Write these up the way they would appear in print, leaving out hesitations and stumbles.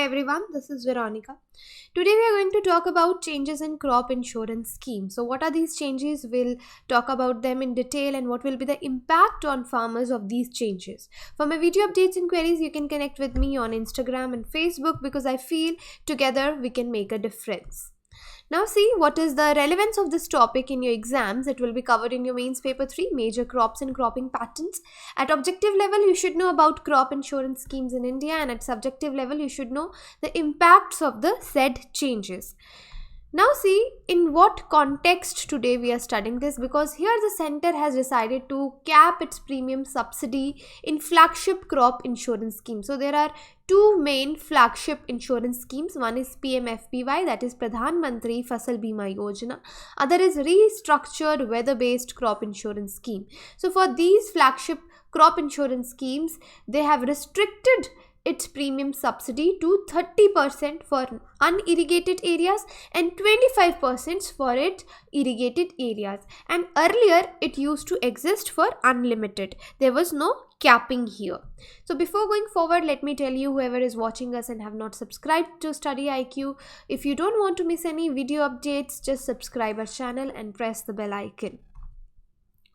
everyone, this is Veronica. Today we are going to talk about changes in crop insurance scheme. So what are these changes? We'll talk about them in detail and what will be the impact on farmers of these changes. For my video updates and queries, you can connect with me on Instagram and Facebook because I feel together we can make a difference. Now see what is the relevance of this topic in your exams. It will be covered in your mains paper 3, major crops and cropping patterns. At objective level, you should know about crop insurance schemes in India, and at subjective level, you should know the impacts of the said changes. Now see in what context today we are studying this, because here the center has decided to cap its premium subsidy in flagship crop insurance scheme. So there are two main flagship insurance schemes. One is PMFBY, that is Pradhan Mantri Fasal Bima Yojana. Other is restructured weather-based crop insurance scheme. So for these flagship crop insurance schemes, they have restricted its premium subsidy to 30% for unirrigated areas and 25% for its irrigated areas. And earlier it used to exist for unlimited. There was no capping here. So before going forward, let me tell you, whoever is watching us and have not subscribed to StudyIQ, if you don't want to miss any video updates, just subscribe our channel and press the bell icon.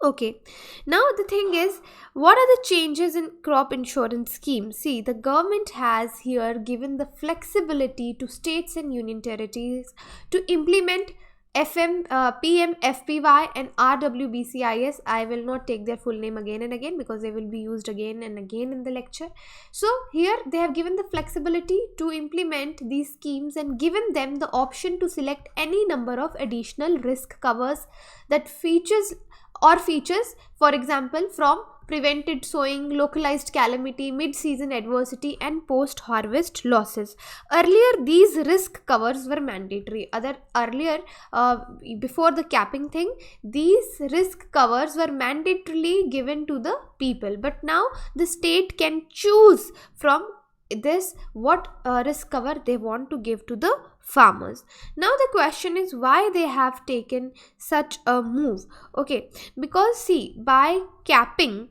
Okay, now the thing is, what are the changes in crop insurance scheme? See, the government has here given the flexibility to states and union territories to implement PMFBY and RWBCIS. I will not take their full name again and again because they will be used again and again in the lecture. So here they have given the flexibility to implement these schemes and given them the option to select any number of additional risk covers that features, for example, from prevented sowing, localized calamity, mid-season adversity and post-harvest losses. Earlier, these risk covers were mandatory. Before the capping thing, these risk covers were mandatorily given to the people. But now the state can choose from this what risk cover they want to give to the farmers. Now the question is why they have taken such a move. Okay, because see, by capping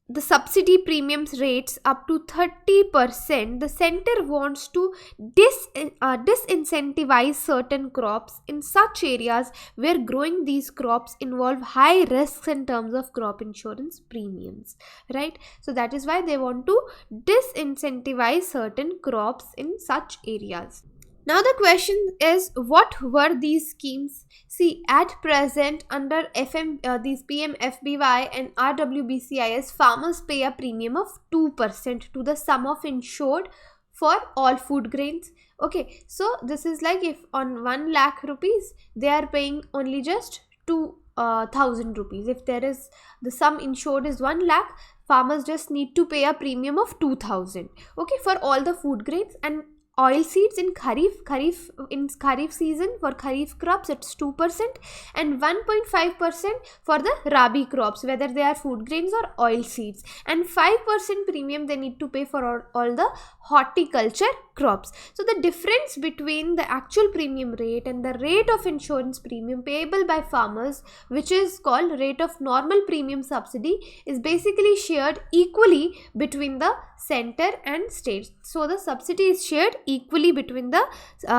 the subsidy premiums rates up to 30%, the center wants to disincentivize certain crops in such areas where growing these crops involve high risks in terms of crop insurance premiums, right? So that is why they want to disincentivize certain crops in such areas. Now the question is, what were these schemes? See, at present under these PMFBY and RWBCIS, farmers pay a premium of 2% to the sum of insured for all food grains. Okay, so this is like if on 1 lakh rupees they are paying only just 2,000 rupees. If there is the sum insured is 1 lakh, farmers just need to pay a premium of 2,000. Okay, for all the food grains. And oil seeds in kharif season, for kharif crops it's 2% and 1.5% for the rabi crops, whether they are food grains or oil seeds, and 5% premium they need to pay for all the horticulture crops. So the difference between the actual premium rate and the rate of insurance premium payable by farmers, which is called rate of normal premium subsidy, is basically shared equally between the center and states. So the subsidy is shared equally between the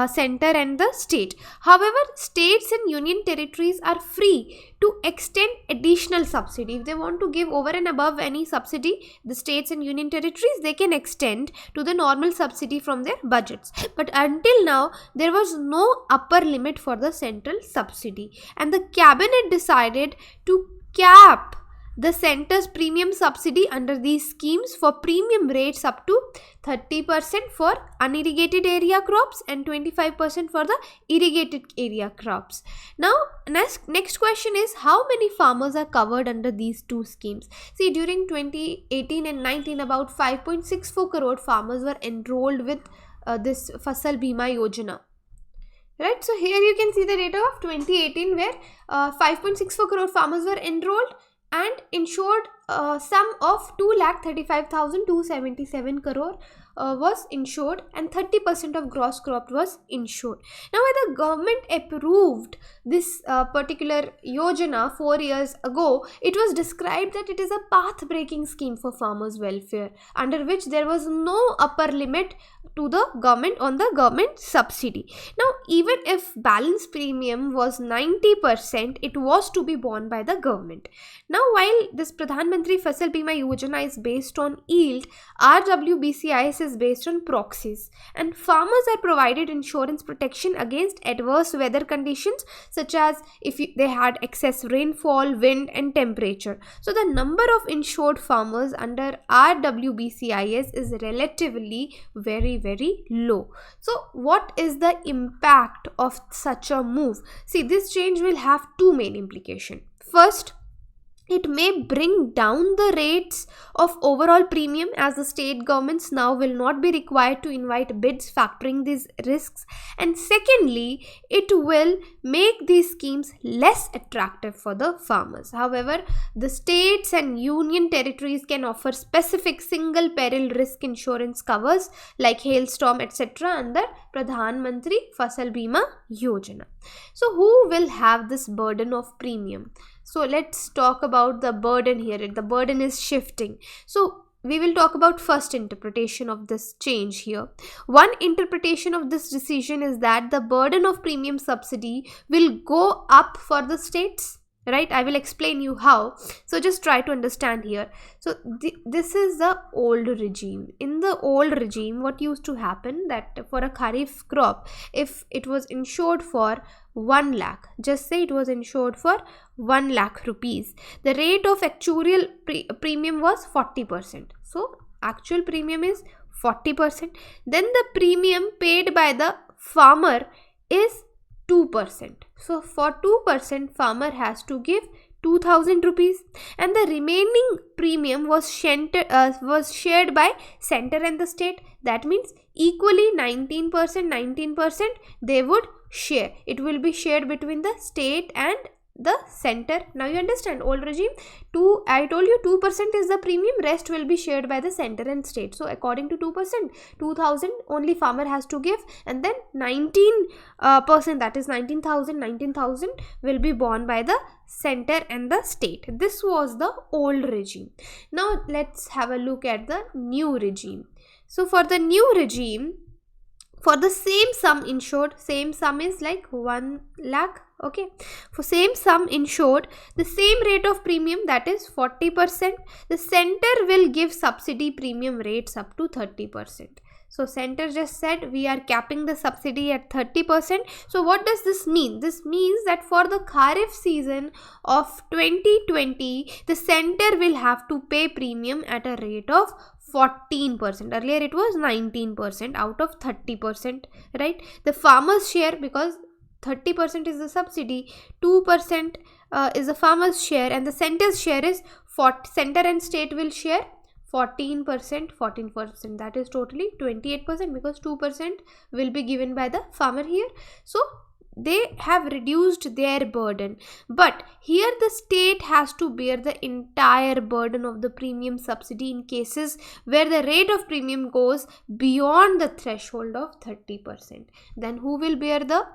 center and the state. However, states and union territories are free to extend additional subsidy. If they want to give over and above any subsidy, the states and union territories, they can extend to the normal subsidy from their budgets. But until now, there was no upper limit for the central subsidy, and the cabinet decided to cap the center's premium subsidy under these schemes for premium rates up to 30% for unirrigated area crops and 25% for the irrigated area crops. Now next question is, how many farmers are covered under these two schemes? See, during 2018 and 19, about 5.64 crore farmers were enrolled with this Fasal Bima Yojana. Right, so here you can see the data of 2018 where 5.64 crore farmers were enrolled and insured sum of 2,35,277 crore was insured and 30% of gross crop was insured. Now when the government approved this particular yojana 4 years ago, it was described that it is a path breaking scheme for farmers welfare, under which there was no upper limit to the government on the government subsidy. Now even if balance premium was 90%, it was to be borne by the government. Now while this Pradhan Mantri Fasal Bima Yojana is based on yield, RWBCIS is based on proxies, and farmers are provided insurance protection against adverse weather conditions such as if they had excess rainfall, wind and temperature. So the number of insured farmers under RWBCIS is relatively very low. So what is the impact of such a move? See, this change will have two main implications. First, it may bring down the rates of overall premium, as the state governments now will not be required to invite bids factoring these risks. And secondly, it will make these schemes less attractive for the farmers. However, the states and union territories can offer specific single peril risk insurance covers like hailstorm etc. under Pradhan Mantri Fasal Bima Yojana. So who will have this burden of premium? So let's talk about the burden here. The burden is shifting. So we will talk about first interpretation of this change here. One interpretation of this decision is that the burden of premium subsidy will go up for the states. Right, I will explain you how. So just try to understand here. So this is the old regime. In the old regime, what used to happen that for a kharif crop, if it was insured for 1 lakh, just say it was insured for 1 lakh rupees, the rate of actuarial premium was 40%. So actual premium is 40%. Then the premium paid by the farmer is 2%. So for 2%, farmer has to give 2000 rupees, and the remaining premium was shared by center and the state. That means equally 19% they would share. It will be shared between the state and the center. Now you understand, old regime, I told you 2% is the premium, rest will be shared by the center and state. So according to 2%, 2000 only farmer has to give, and then 19%, that is 19,000 will be borne by the center and the state. This was the old regime. Now let's have a look at the new regime. So for the new regime, for the same sum insured, same sum is like 1 lakh. Okay, for same sum insured, the same rate of premium, that is 40%, the center will give subsidy premium rates up to 30%. So center just said we are capping the subsidy at 30%. So what does this mean? This means that for the kharif season of 2020, the center will have to pay premium at a rate of 14%. Earlier it was 19% out of 30%, right? The farmer's share, because 30% is the subsidy, 2% is the farmer's share, and the center's share is center and state will share 14%, that is totally 28%, because 2% will be given by the farmer here. So they have reduced their burden, but here the state has to bear the entire burden of the premium subsidy in cases where the rate of premium goes beyond the threshold of 30%. Then who will bear the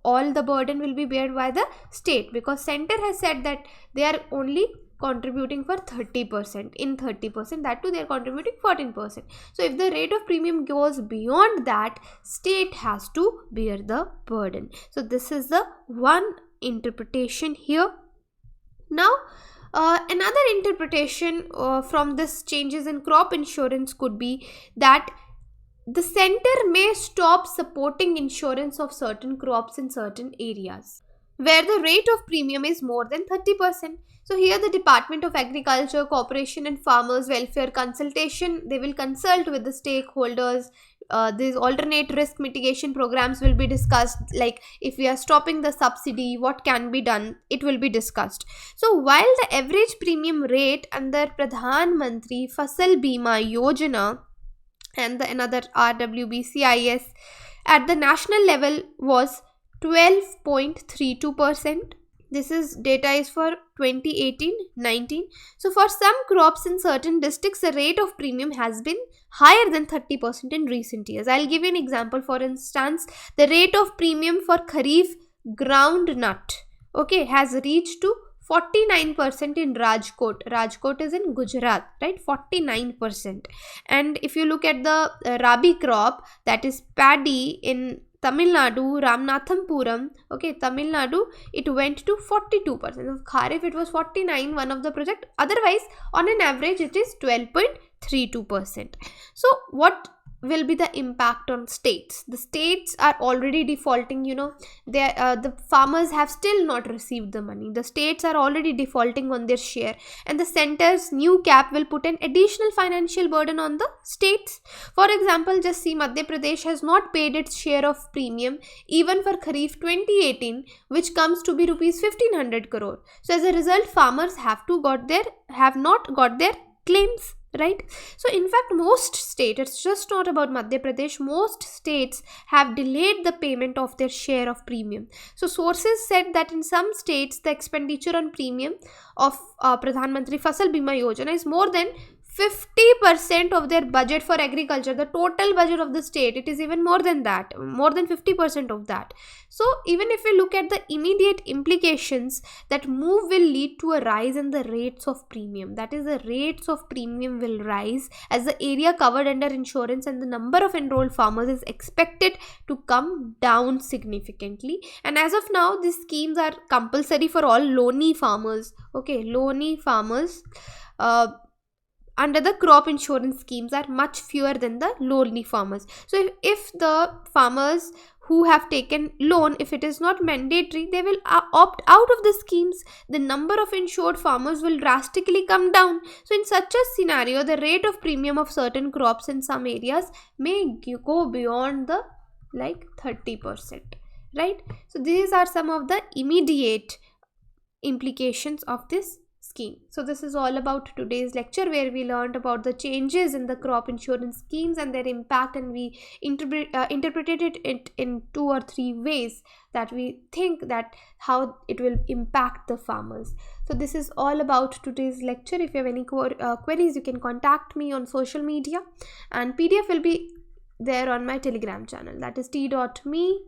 all the burden will be bared by the state, because center has said that they are only contributing for 30%. In 30%, that too they are contributing 14%. So if the rate of premium goes beyond that, state has to bear the burden. So this is the one interpretation here. Now another interpretation from this changes in crop insurance could be that the center may stop supporting insurance of certain crops in certain areas where the rate of premium is more than 30%. So here the Department of Agriculture, Cooperation and Farmers Welfare consultation, they will consult with the stakeholders. These alternate risk mitigation programs will be discussed, like if we are stopping the subsidy, what can be done, it will be discussed. So while the average premium rate under Pradhan Mantri Fasal Bima Yojana and the another RWBCIS at the national level was 12.32%, This is data is for 2018-19. So for some crops in certain districts, the rate of premium has been higher than 30% in recent years. I'll give you an example. For instance, the rate of premium for Kharif groundnut, okay, has reached to 49% in Rajkot. Rajkot is in Gujarat, right? 49%. And if you look at the Rabi crop, that is paddy in Tamil Nadu, Ramnathampuram, okay, Tamil Nadu, it went to 42%. Of Kharif, it was 49, one of the project. Otherwise, on an average, it is 12.32%. So, what will be the impact on states? The states are already defaulting, the farmers have still not received the money. The states are already defaulting on their share, and the center's new cap will put an additional financial burden on the states. For example, just see, Madhya Pradesh has not paid its share of premium even for Kharif 2018, which comes to be rupees 1500 crore. So as a result, farmers have not got their claims, right? So in fact, most states, it's just not about Madhya Pradesh, most states have delayed the payment of their share of premium. So sources said that in some states, the expenditure on premium of Pradhan Mantri Fasal Bima Yojana is more than 50% of their budget for agriculture. The total budget of the state, it is even more than that, more than 50% of that. So even if we look at the immediate implications, that move will lead to a rise in the rates of premium. That is, the rates of premium will rise as the area covered under insurance and the number of enrolled farmers is expected to come down significantly. And as of now, these schemes are compulsory for all loanee farmers. Okay, loanee farmers under the crop insurance schemes are much fewer than the loanee farmers. So if the farmers who have taken loan, if it is not mandatory, they will opt out of the schemes. The number of insured farmers will drastically come down. So in such a scenario, the rate of premium of certain crops in some areas may go beyond the 30%, right? So these are some of the immediate implications of this scheme. So this is all about today's lecture, where we learned about the changes in the crop insurance schemes and their impact, and we interpreted it in 2 or 3 ways that we think that how it will impact the farmers. So this is all about today's lecture. If you have any queries, you can contact me on social media, and PDF will be there on my Telegram channel, that is t.me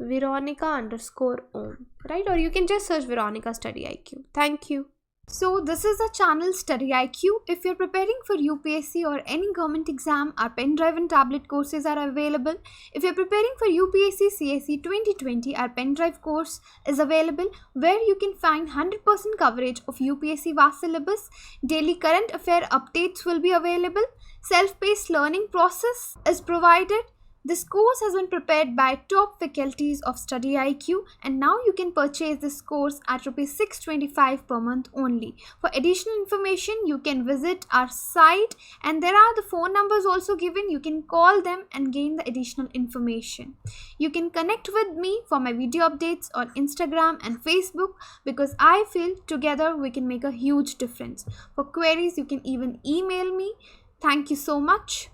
Veronica_Om, right? Or you can just search Veronica StudyIQ. Thank you. So this is the channel StudyIQ. If you're preparing for UPSC or any government exam, our pen drive and tablet courses are available. If you're preparing for UPSC CSE 2020, our pen drive course is available, where you can find 100% coverage of UPSC vast syllabus. Daily current affair updates will be available. Self-paced learning process is provided. This course has been prepared by top faculties of StudyIQ, and now you can purchase this course at rupees 625 per month only. For additional information, you can visit our site, and there are the phone numbers also given. You can call them and gain the additional information. You can connect with me for my video updates on Instagram and Facebook, because I feel together we can make a huge difference. For queries, you can even email me. Thank you so much.